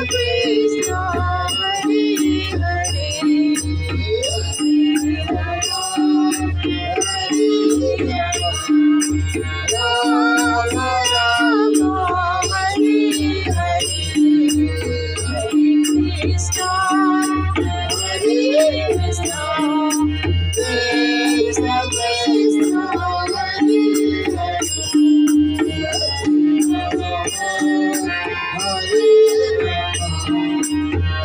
Krishna, Hare Hare, Rama Rama, Hare Hare, Hare Krishna, Hare Krishna, Krishna Krishna, Hare Hare,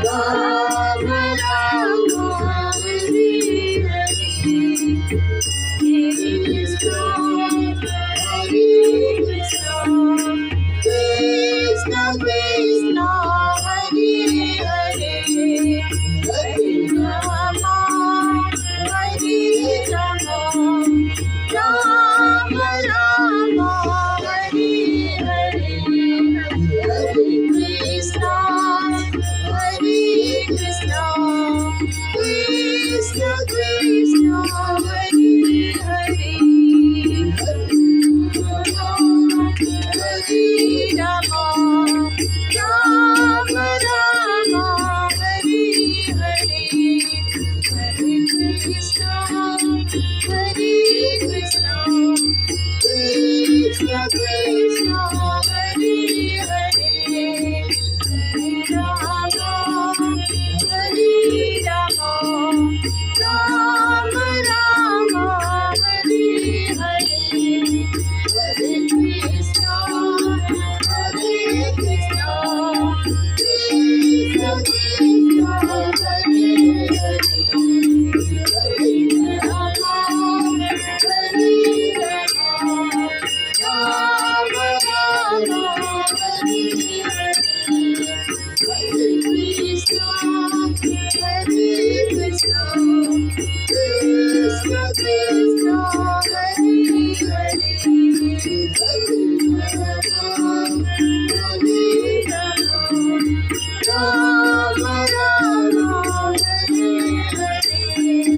Rama Rama, Hare Hare, Krishna, Hare Krishna, Krishna Krishna, Hare Hare, Hare Rama, Hare Rama, Rama Rama, Hare Hare, Hare Krishna, Hare Krishna, Krishna Krishna, Hare Hare, Hare Rama, Hare Rama,